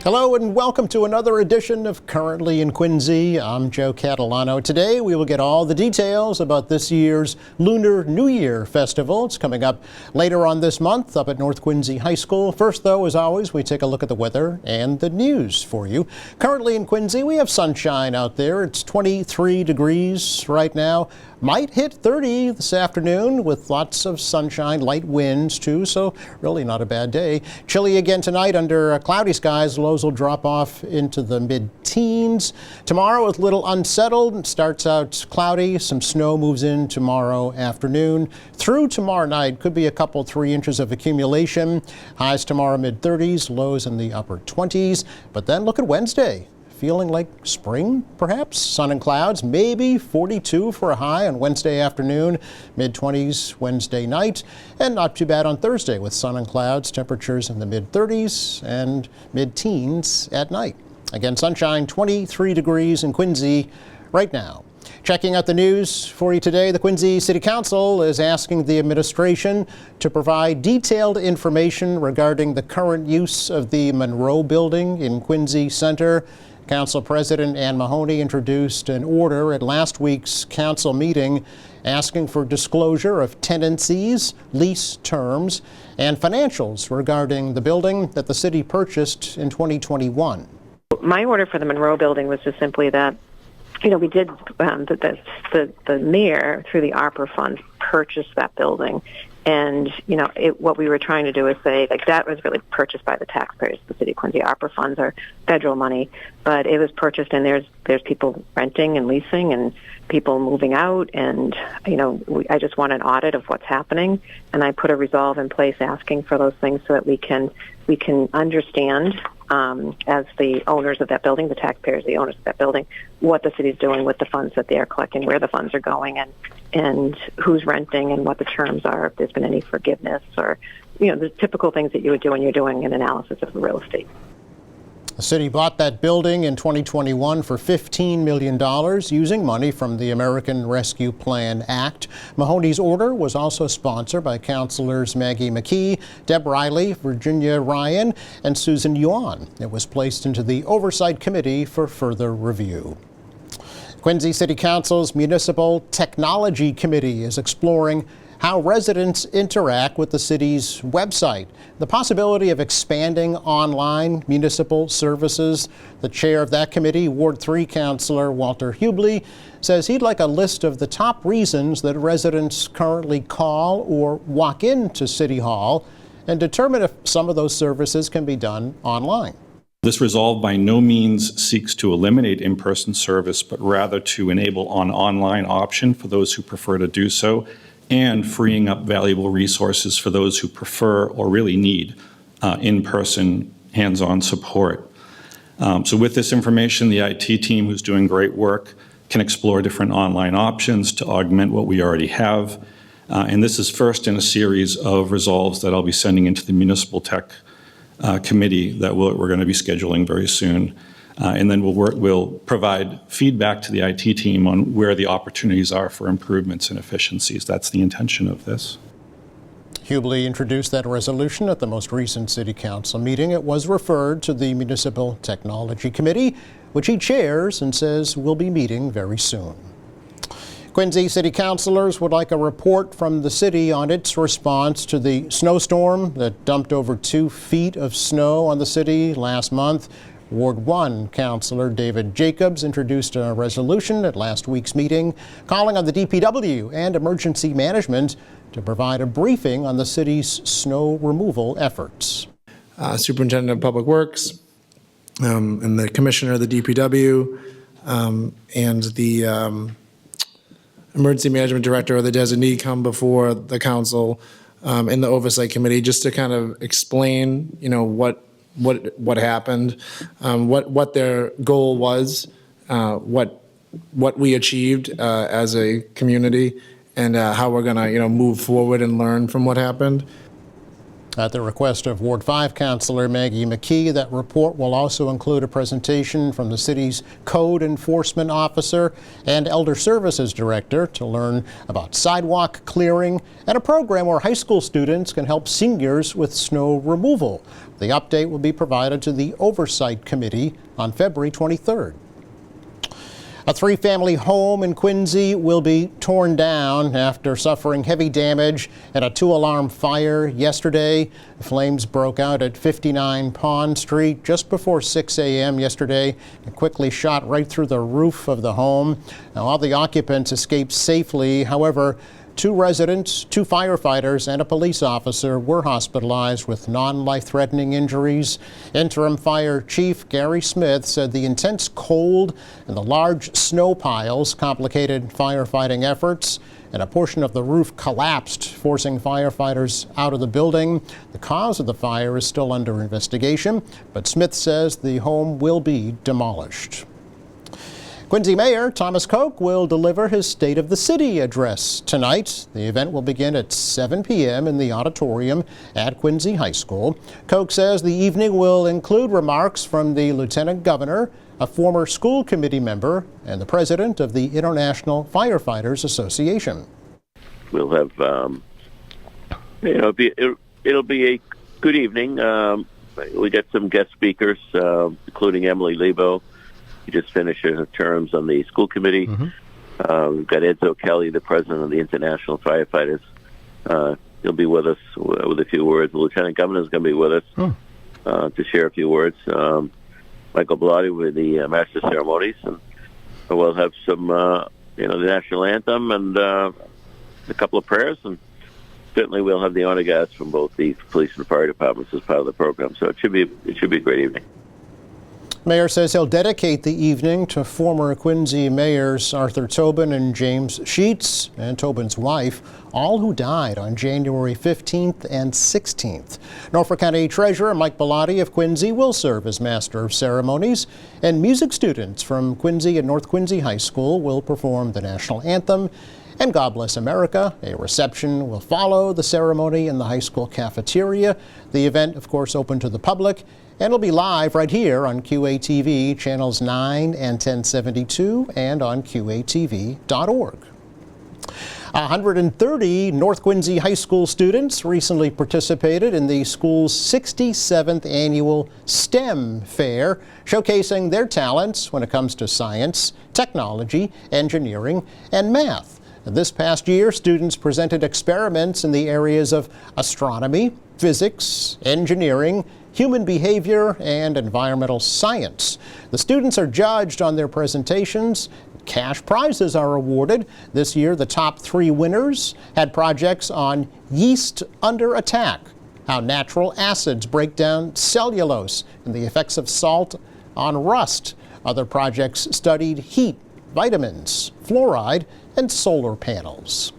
Hello and welcome to another edition of Currently in Quincy. I'm Joe Catalano. Today we will get all the details about this year's Lunar New Year Festival. It's coming up later on this month up at North Quincy High School. First, though, as always, we take a look at the weather and the news for you. Currently in Quincy, we have sunshine out there. It's 23 degrees right now. Might hit 30 this afternoon with lots of sunshine, light winds too, so really not a bad day. Chilly again tonight under cloudy skies. Lows will drop off into the mid-teens. Tomorrow is a little unsettled. It starts out cloudy. Some snow moves in tomorrow afternoon. Through tomorrow night, could be a couple 3 inches of accumulation. Highs tomorrow mid-30s, lows in the upper 20s. But then look at Wednesday. Feeling like spring, perhaps? Sun and clouds, maybe 42 for a high on Wednesday afternoon, mid-20s Wednesday night, and not too bad on Thursday with sun and clouds, temperatures in the mid-30s and mid-teens at night. Again, sunshine, 23 degrees in Quincy right now. Checking out the news for you today, the Quincy City Council is asking the administration to provide detailed information regarding the current use of the Monroe Building in Quincy Center. Council President Ann Mahoney introduced an order at last week's council meeting asking for disclosure of tenancies, lease terms, and financials regarding the building that the city purchased in 2021. My order for the Monroe Building was just simply that, we did, the mayor, through the ARPA funds, purchased that building. And, what we were trying to do is say, that was really purchased by the taxpayers of the city of Quincy. ARPA funds are federal money, but it was purchased, and there's people renting and leasing and people moving out. And, I just want an audit of what's happening. And I put a resolve in place asking for those things so that we can understand, as the owners of that building, the taxpayers, the owners of that building, what the city's doing with the funds that they are collecting, where the funds are going, and who's renting and what the terms are, if there's been any forgiveness or, the typical things that you would do when you're doing an analysis of the real estate. The city bought that building in 2021 for $15 million using money from the American Rescue Plan Act. Mahoney's order was also sponsored by councilors Maggie McKee, Deb Riley, Virginia Ryan, and Susan Yuan. It was placed into the Oversight Committee for further review. Quincy City Council's Municipal Technology Committee is exploring how residents interact with the city's website, the possibility of expanding online municipal services. The chair of that committee, Ward 3 Councilor Walter Hubley, says he'd like a list of the top reasons that residents currently call or walk into City Hall and determine if some of those services can be done online. This resolve by no means seeks to eliminate in-person service, but rather to enable an online option for those who prefer to do so, and freeing up valuable resources for those who prefer or really need in-person hands-on support. So with this information, the IT team, who's doing great work, can explore different online options to augment what we already have. And this is first in a series of resolves that I'll be sending into the Municipal Tech Committee that we're going to be scheduling very soon. And then we'll provide feedback to the IT team on where the opportunities are for improvements and efficiencies. That's the intention of this. Hubley introduced that resolution at the most recent City Council meeting. It was referred to the Municipal Technology Committee, which he chairs and says will be meeting very soon. Quincy City Councilors would like a report from the city on its response to the snowstorm that dumped over 2 feet of snow on the city last month. Ward 1 Councilor David Jacobs introduced a resolution at last week's meeting calling on the DPW and Emergency Management to provide a briefing on the city's snow removal efforts. Superintendent of Public Works and the Commissioner of the DPW and the Emergency Management Director or the designee come before the council in the Oversight Committee just to kind of explain, what happened, what their goal was, what we achieved as a community, and how we're going to move forward and learn from what happened. At the request of Ward 5 Councillor Maggie McKee, that report will also include a presentation from the city's code enforcement officer and elder services director to learn about sidewalk clearing and a program where high school students can help seniors with snow removal. The update will be provided to the Oversight Committee on February 23rd. A three-family home in Quincy will be torn down after suffering heavy damage in a two-alarm fire yesterday. The flames broke out at 59 Pond Street just before 6 a.m. yesterday and quickly shot right through the roof of the home. Now, all the occupants escaped safely. However, 2 residents, 2 firefighters, and a police officer were hospitalized with non-life-threatening injuries. Interim Fire Chief Gary Smith said the intense cold and the large snow piles complicated firefighting efforts, and a portion of the roof collapsed, forcing firefighters out of the building. The cause of the fire is still under investigation, but Smith says the home will be demolished. Quincy Mayor Thomas Koch will deliver his State of the City address tonight. The event will begin at 7 p.m. in the auditorium at Quincy High School. Koch says the evening will include remarks from the Lieutenant Governor, a former school committee member, and the president of the International Firefighters Association. We'll have, it'll be a good evening. We got some guest speakers, including Emily Lebo. He just finished her terms on the school committee. We've got Edzo Kelly, the president of the International Firefighters. He'll be with us with a few words. The lieutenant governor is going to be with us to share a few words. Michael Bellotti with the master ceremonies, and we'll have some, the national anthem and a couple of prayers, and certainly we'll have the honor guards from both the police and fire departments as part of the program. So it should be a great evening. Mayor says he'll dedicate the evening to former Quincy mayors Arthur Tobin and James Sheets, and Tobin's wife, all who died on January 15th and 16th. Norfolk County Treasurer Mike Bellotti of Quincy will serve as Master of Ceremonies, and music students from Quincy and North Quincy High School will perform the national anthem and God Bless America. A reception will follow the ceremony in the high school cafeteria. The event, of course, open to the public, and it'll be live right here on QATV channels 9 and 1072 and on QATV.org. 130 North Quincy High School students recently participated in the school's 67th annual STEM Fair, showcasing their talents when it comes to science, technology, engineering, and math. This past year, students presented experiments in the areas of astronomy, physics, engineering, human behavior, and environmental science. The students are judged on their presentations. Cash prizes are awarded. This year, the top 3 winners had projects on yeast under attack, how natural acids break down cellulose, and the effects of salt on rust. Other projects studied heat, vitamins, fluoride, and solar panels.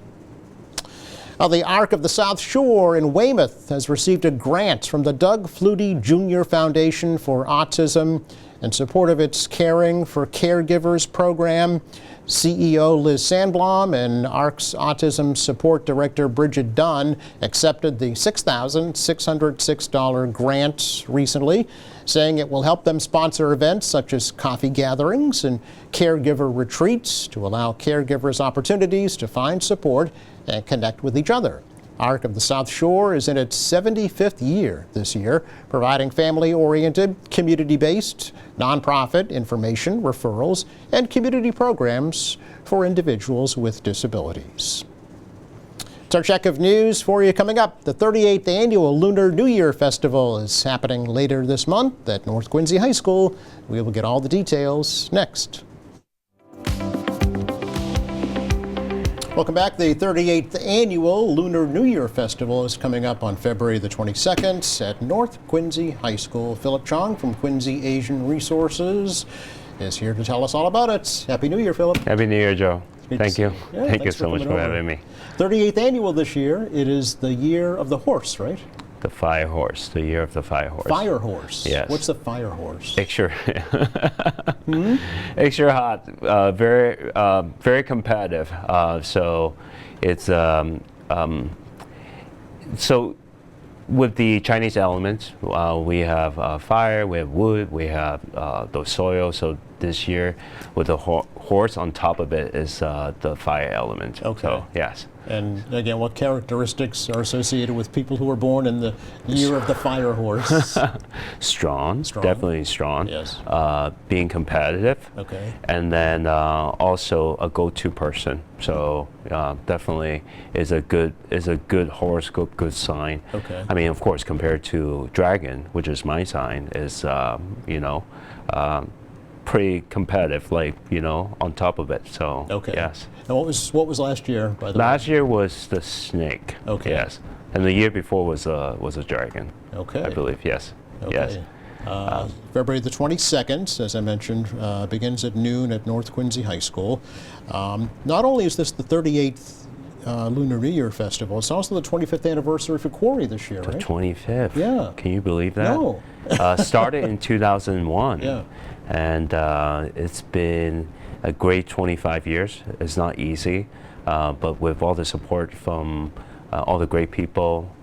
The Arc of the South Shore in Weymouth has received a grant from the Doug Flutie Jr. Foundation for Autism in support of its Caring for Caregivers program. CEO Liz Sandblom and ARC's Autism Support Director Bridget Dunn accepted the $6,606 grant recently, saying it will help them sponsor events such as coffee gatherings and caregiver retreats to allow caregivers opportunities to find support and connect with each other. Arc of the South Shore is in its 75th year this year, providing family-oriented, community-based, nonprofit information, referrals, and community programs for individuals with disabilities. It's our check of news for you coming up. The 38th annual Lunar New Year Festival is happening later this month at North Quincy High School. We will get all the details next. Welcome back. The 38th annual Lunar New Year Festival is coming up on February the 22nd at North Quincy High School. Philip Chong from Quincy Asian Resources is here to tell us all about it. Happy New Year, Philip. Happy New Year, Joe. Thank you. Yeah, Thank you so much for having me. 38th annual this year. It is the year of the horse, right? The fire horse, the year of the fire horse. Fire horse. Yes. What's the fire horse? Extra, extra hot, very competitive. So it's so with the Chinese elements, we have fire, we have wood, we have the soil. So this year, with the horse on top of it is the fire element. Okay. So, yes. And again, what characteristics are associated with people who were born in the year of the fire horse? Strong, Strong. Definitely strong. Yes. Being competitive. Okay. And then also a go-to person. So definitely is a good horoscope, good sign. Okay. I mean, of course, compared to dragon, which is my sign, is pretty competitive. Like on top of it. So Okay. yes. And what was last year, by the way? Last year was the snake. Okay. Yes. And the year before was a dragon. Okay. I believe. Yes. Yes. Okay. February the 22nd, as I mentioned, begins at noon at North Quincy High School. Not only is this the 38th Lunar New Year Festival, it's also the 25th anniversary for Quarry this year, right? 25th. Yeah. Can you believe that? No. Started in 2001. Yeah. And it's been a great 25 years. It's not easy, but with all the support from all the great people,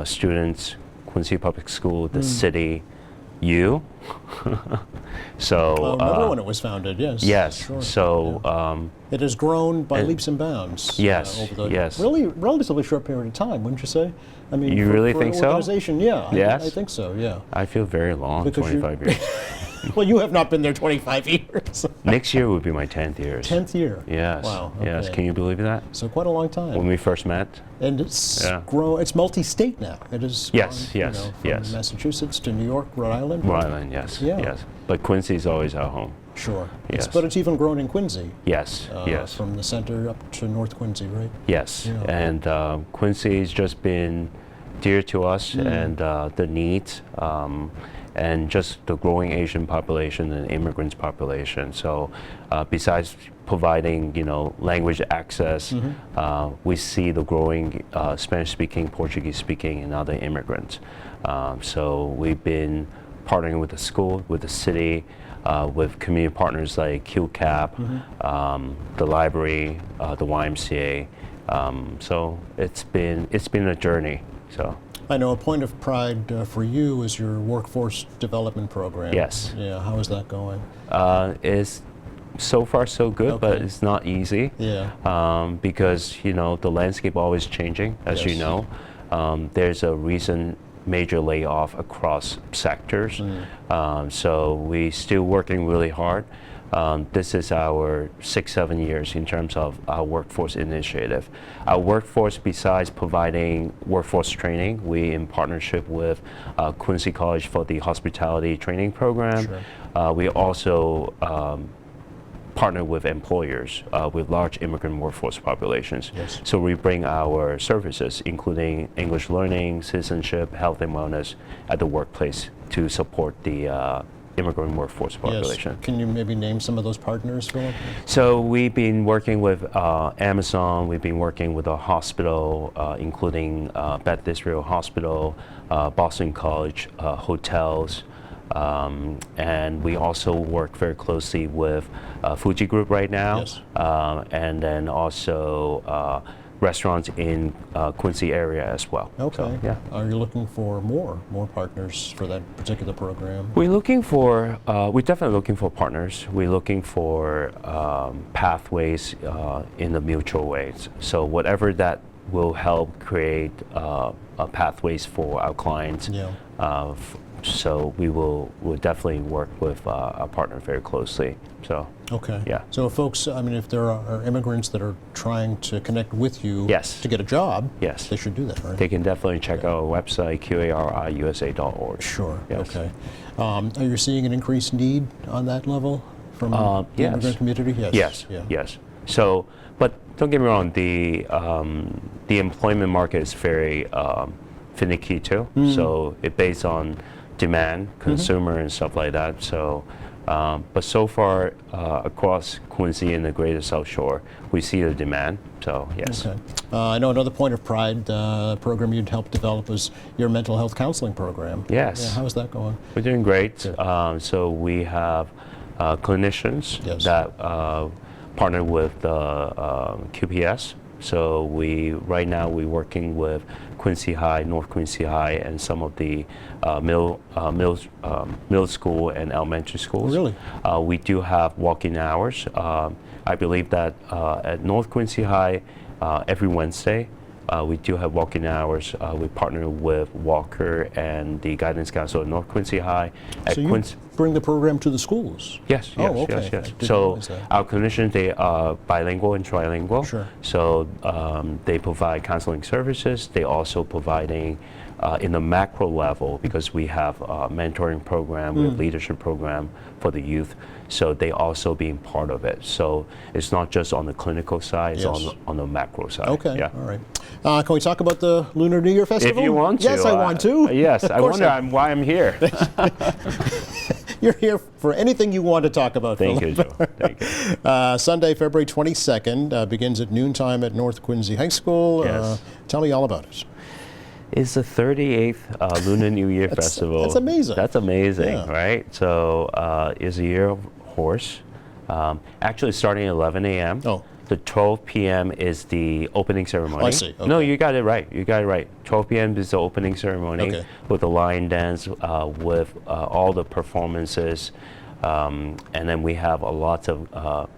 students, Quincy Public School, the city, you. So. I remember when it was founded, yes. Yes. Sure. So. It has grown by leaps and bounds. Yes, Over the yes. really relatively short period of time, wouldn't you say? I mean, You really think an so? organization, yeah. Yes? I think so, yeah. I feel very long. Because you- 25 years. Well, you have not been there 25 years. Next year will be my 10th year. 10th year. Yes. Wow. Yes. okay. Can you believe that? So quite a long time. When we first met. And it's Yeah. it's multi-state now. It is. Yes, gone, yes, from yes. Massachusetts to New York, Rhode Island. Rhode Island, yes. Yeah. Yes. But Quincy's always our home. Sure. Yes. But it's even grown in Quincy. Yes. Yes. From the center up to North Quincy, right? Yes. Yeah. And Quincy's just been dear to us, and the needs, and just the growing Asian population and immigrants population. So besides providing, language access, we see the growing Spanish-speaking, Portuguese-speaking, and other immigrants. So we've been partnering with the school, with the city, with community partners like QCAP, the library, the YMCA. So it's been a journey. So. I know a point of pride for you is your workforce development program. Yes. Yeah. How is that going? It's so far so good, but Okay. it's not easy. Yeah. Because the landscape always changing, as you Yes. know. There's a recent major layoff across sectors, so we still working really hard. This is our 6-7 years in terms of our workforce initiative. Our workforce, besides providing workforce training, we in partnership with Quincy College for the hospitality training program. Sure. We also partner with employers with large immigrant workforce populations. Yes. So we bring our services, including English learning, citizenship, health and wellness at the workplace to support the immigrant workforce population. Yes. Can you maybe name some of those partners, Philip? So we've been working with Amazon, we've been working with a hospital, including Beth Israel Hospital, Boston College, hotels, and we also work very closely with Fuji Group right now, Yes. and then also restaurants in Quincy area as well. Okay. So, yeah. Are you looking for more partners for that particular program? We're definitely looking for partners. We're looking for pathways in the mutual ways. So whatever that will help create pathways for our clients. Yeah. So we'll definitely work with our partner very closely. So Okay. Yeah. So if folks, if there are immigrants that are trying to connect with you Yes. to get a job, Yes. they should do that, right? they can definitely check our website, qariusa.org. Sure. Yes. Okay. Are you seeing an increased need on that level from the yes. immigrant community? Yes. Yes, Yeah. yes. So, but don't get me wrong, the employment market is very finicky too. So it's based on demand, consumer, and stuff like that. So, but so far across Quincy and the Greater South Shore, we see the demand. So yes. Okay. I know another point of pride program you'd helped develop was your mental health counseling program. Yes. Yeah, how is that going? We're doing great. Good. So we have clinicians Yes. that partner with the QPS. So right now we're working with Quincy High, North Quincy High, and some of the middle school and elementary schools. Really? We do have walk-in hours. I believe that at North Quincy High, every Wednesday, we do have walk-in hours. We partner with Walker and the Guidance Council at North Quincy High. At So you bring the program to the schools? Yes, yes, Oh, okay. yes, I yes. didn't So realize that. our clinicians, they are bilingual and trilingual. Sure. So they provide counseling services. They also providing in the macro level, because we have a mentoring program, we have leadership program for the youth. So they also being part of it. So it's not just on the clinical side, it's Yes. on the macro side. Okay, Yeah. all right. Can we talk about the Lunar New Year Festival? If you want to. Yes, I want to. Yes, Of I course wonder why I'm here. You're here for anything you want to talk about, Thank Philip. you, Joe. Thank you. Sunday, February 22nd, begins at noontime at North Quincy High School. Yes. Tell me all about it. It's the 38th Lunar New Year Festival. that's amazing. That's amazing, Yeah. right? So it's a year of horse. Actually, starting at 11 a.m. Oh. The 12 p.m. is the opening ceremony. I see, No, okay. you got it right. You got it right. 12 p.m. is the opening ceremony Okay. with the lion dance, with all the performances, and then we have a lot of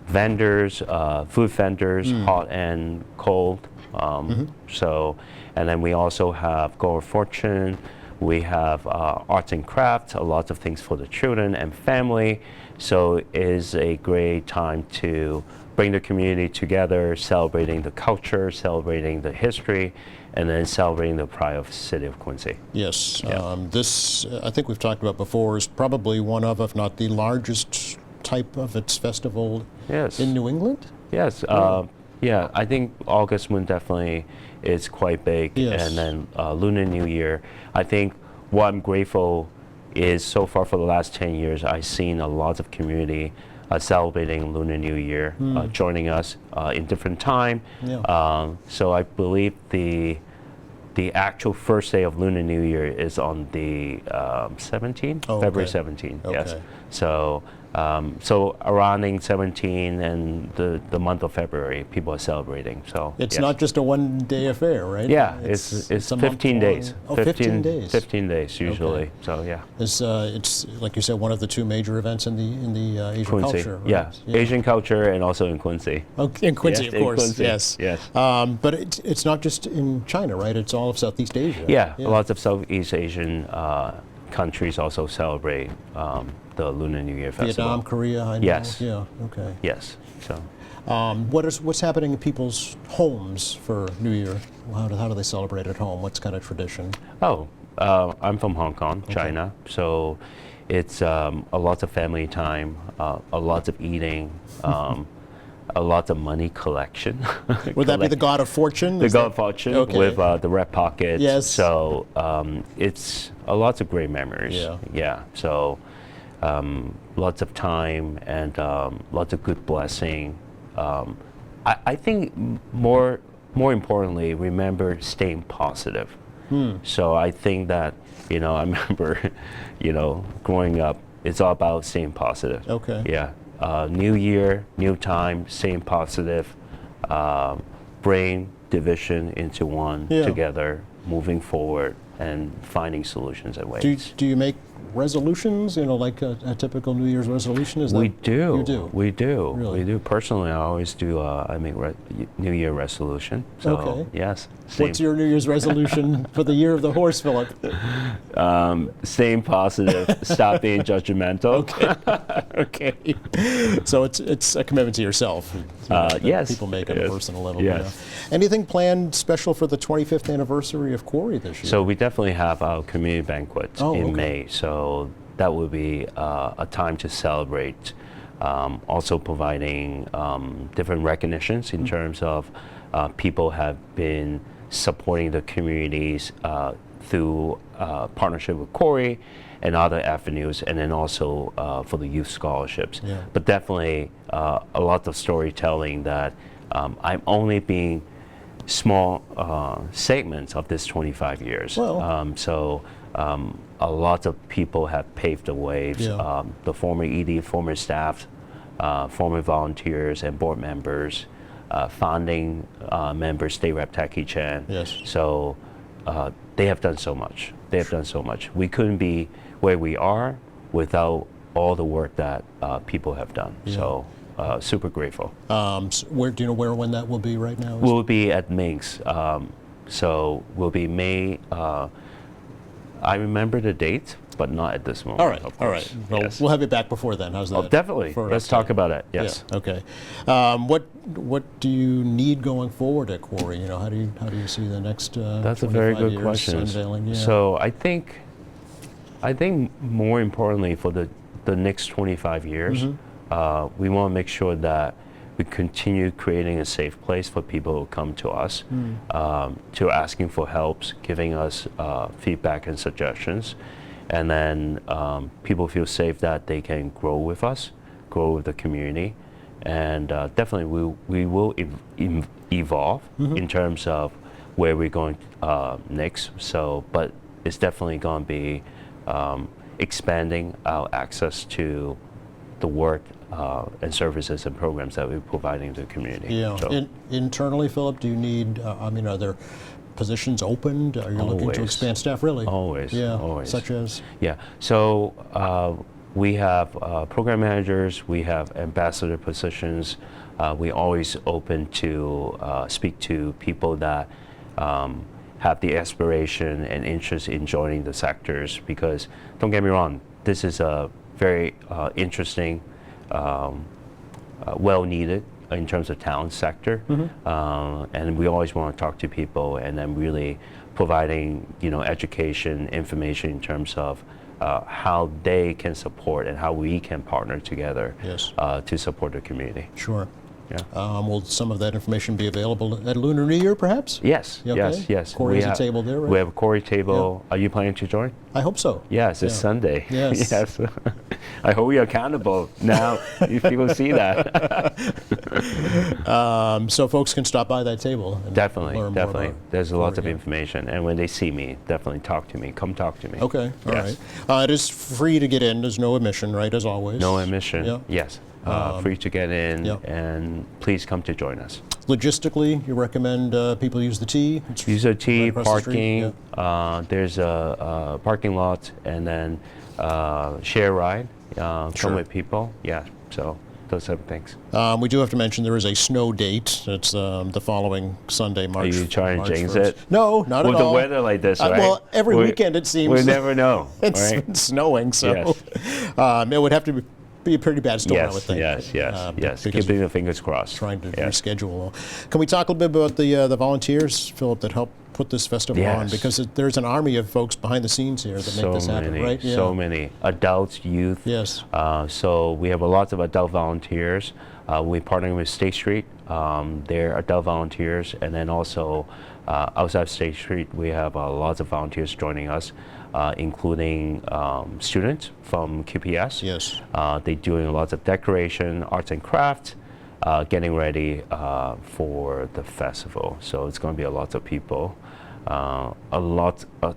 vendors, food vendors, hot and cold. So, and then we also have Go of Fortune. We have arts and crafts, a lot of things for the children and family. So it is a great time to bring the community together, celebrating the culture, celebrating the history, and then celebrating the pride of the city of Quincy. Yes. Yeah. This, I think we've talked about before, is probably one of, if not the largest type of its festival Yes. in New England. Yes. Yeah, I think August Moon definitely is quite big. Yes. And then Lunar New Year. I think what I'm grateful is so far for the last 10 years, I've seen a lot of community celebrating Lunar New Year, joining us in different time. Yeah. So I believe the actual first day of Lunar New Year is on the 17th, Oh, February okay. 17th. Yes. Okay. So so around 17 and the month of February, people are celebrating. So It's yes. not just a one-day affair, right? Yeah, it's a 15 month-long- days. Oh, 15 days. 15 days usually. So yeah. It's like you said, one of the two major events in the Asian Quincy. culture. Right? Yeah. Asian culture and also in Quincy. Oh, in Quincy, Yes, of in course. Quincy, Yes. yes. But it's not just in China, right? It's all of Southeast Asia. Yeah, lots of Southeast Asian countries also celebrate the Lunar New Year Festival. Vietnam, Korea. I know. Yes. Yeah. Okay. Yes. So What's happening in people's homes for New Year? How do they celebrate at home? What's kind of tradition? I'm from Hong Kong, China. So it's a lot of family time, a lot of eating, a lot of money collection. Would that be the God of Fortune? The Is God that- of Fortune Okay. with the red pockets. Yes. So it's a lot of great memories. Yeah. Yeah. So lots of time and lots of good blessing. I think more importantly, remember staying positive. So I think that, I remember, growing up, it's all about staying positive. Okay. Yeah. New year, new time, staying positive, bring division into one Yeah. together, moving forward, and finding solutions and ways. Do you make resolutions? Like a typical New Year's resolution? Is that We do. You do. We do. Really? We do. Personally, I always do. I make New Year resolution. So Okay. yes. What's your New Year's resolution for the year of the horse, Philip? Staying positive. Stop being judgmental. Okay. So it's a commitment to yourself. That Yes. People make on a Yes. personal level. Yes. Anything planned special for the 25th anniversary of Corey this year? So we definitely have our community banquet Oh, in okay. May. So that will be a time to celebrate. Also providing different recognitions in terms of people have been supporting the communities through partnership with Corey and other avenues, and then also for the youth scholarships. Yeah. But definitely a lot of storytelling that I'm only being small segments of this 25 years. Well. A lot of people have paved the way. Yeah. The former ED, former staff, former volunteers, and board members founding member, State Rep Taki Chan. Yes. So they have done so much. They have done so much. We couldn't be where we are without all the work that people have done. So super grateful. Where do you know when that will be right now? We'll be at Minx. So we'll be May. I remember the date, but not at this moment. All right, of all course. right. Well, Yes. we'll have you back before then. How's that? Oh, definitely. For an Let's update? talk about it. Yes. Yeah, okay. What do you need going forward at Quarry? You know, how do you see the next? That's a very 25 good years question. unveiling? Yeah. So I think more importantly for the next 25 years, Mm-hmm. we want to make sure that we continue creating a safe place for people who come to us, to asking for helps, giving us feedback and suggestions, and then people feel safe that they can grow with us, grow with the community, and definitely we will evolve in terms of where we're going next. So, but it's definitely going to be expanding our access to the work and services and programs that we're providing to the community. Yeah. So, Internally, Philip, do you need? Are there positions opened? Are you looking to Always. expand staff? Really? Always, Yeah. always. Such as? yeah. So we have program managers, we have ambassador positions. We always open to speak to people that have the aspiration and interest in joining the sectors, because don't get me wrong, this is a very interesting, well needed in terms of talent sector, and we always want to talk to people and then really providing education, information in terms of how they can support and how we can partner together Yes. to support the community. Sure. Yeah. Will some of that information be available at Lunar New Year, perhaps? Yes, You okay? yes. Corey We has a have- table there, right? We have a Corey table. Are you planning to join? I hope so. Yes, it's Yeah. Sunday. Yes. Yes. I hope you're accountable now if people see that. So folks can stop by that table and Definitely, learn more definitely. about There's a lot of Corey. information. And when they see me, definitely talk to me. Come talk to me. Okay, all Yes. right. It is free to get in. There's no admission, right, as always? No admission. Yeah. Yes. Free to get in, yeah. and please come to join us. Logistically, you recommend people use the T? It's Use a T, right across the street, parking. There's a parking lot, and then share ride. Sure. Come with people. Yeah. So those type of things. We do have to mention there is a snow date. It's the following Sunday, March. you trying to March jinx 1st. it? No, not With at all. the weather like this, right? Well, every weekend it seems We never know, it's right? been snowing, so Yes. it would have to be a pretty bad storm, I would Yes, think. yes, yes, yes. Because Keeping the fingers crossed. trying to Yes. reschedule. Can we talk a little bit about the volunteers, Philip, that help put this festival on? Yes. Because there's an army of folks behind the scenes here that make this happen, many, right? so many adults, youth. Yes. So we have a lot of adult volunteers. We're partnering with State Street. They're adult volunteers, and then also outside of State Street, we have lots of volunteers joining us, including students from QPS. Yes. They're doing lots of decoration, arts and crafts, getting ready for the festival. So it's going to be a lot of people.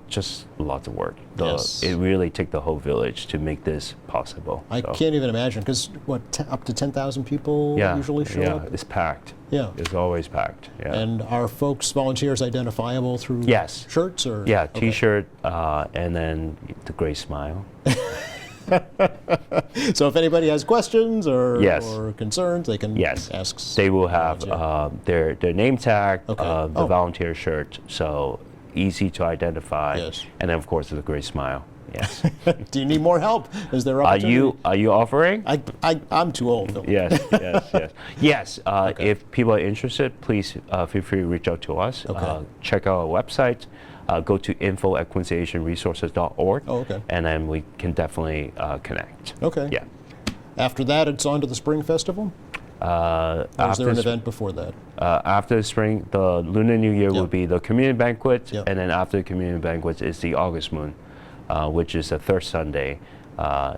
Just lots of work. Yes. It really took the whole village to make this possible. I So, can't even imagine, because up to 10,000 people yeah, usually show yeah, up? it's packed. Yeah. It's always packed. Yeah. And are folks, volunteers, identifiable through Yes. shirts? Or yeah, Okay. T-shirt, and then the great smile. So if anybody has questions or, Yes. or concerns, they can Yes. ask. They will have their name tag, Okay. the Oh. volunteer shirt, so easy to identify. Yes. And then of course the great smile. Yes. Do you need more help? Is there Are opportunity? you offering? I'm too old, Phil. Yes, yes. If people are interested, please feel free to reach out to us. Okay. Check out our website. Go to info@quincyasianresources.org. Oh, okay. And then we can definitely connect. Okay. Yeah. After that, it's on to the Spring Festival? Or is there an event before that? After the spring, the Lunar New Year Yeah. will be the community banquet, Yeah. and then after the community banquet is the August Moon, which is the third Sunday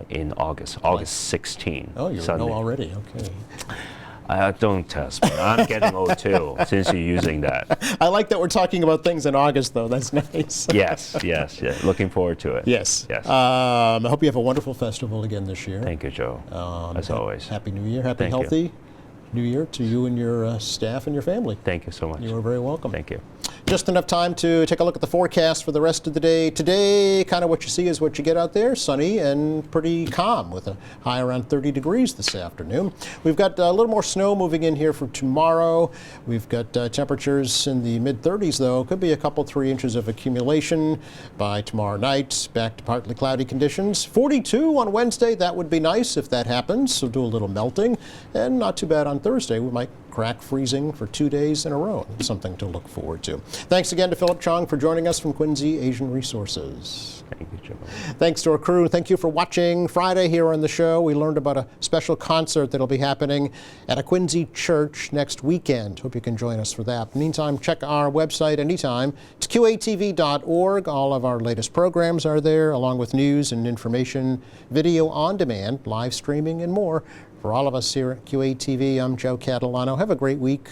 in August, August 16. Oh, you Sunday. know already. Okay. Don't test me. I'm getting old too, since you're using that. I like that we're talking about things in August, though. That's nice. Yes. Looking forward to it. Yes. Yes. I hope you have a wonderful festival again this year. Thank you, Joe. As always. Happy New Year. Happy, Thank you. healthy. New Year to you and your staff and your family. Thank you so much. You are very welcome. Thank you. Just enough time to take a look at the forecast for the rest of the day. Today, kind of what you see is what you get out there, sunny and pretty calm with a high around 30 degrees this afternoon. We've got a little more snow moving in here for tomorrow. We've got temperatures in the mid-30s, though. Could be a couple, 3 inches of accumulation by tomorrow night. Back to partly cloudy conditions. 42 on Wednesday. That would be nice if that happens. So do a little melting. And not too bad on Thursday. We might crack freezing for 2 days in a row. Something to look forward to. Thanks again to Philip Chong for joining us from Quincy Asian Resources. Thank you, Jim. Thanks to our crew. Thank you for watching. Friday here on the show, we learned about a special concert that'll be happening at a Quincy church next weekend. Hope you can join us for that. Meantime, check our website anytime. It's qatv.org. All of our latest programs are there, along with news and information, video on demand, live streaming, and more. For all of us here at QATV, I'm Joe Catalano. Have a great week.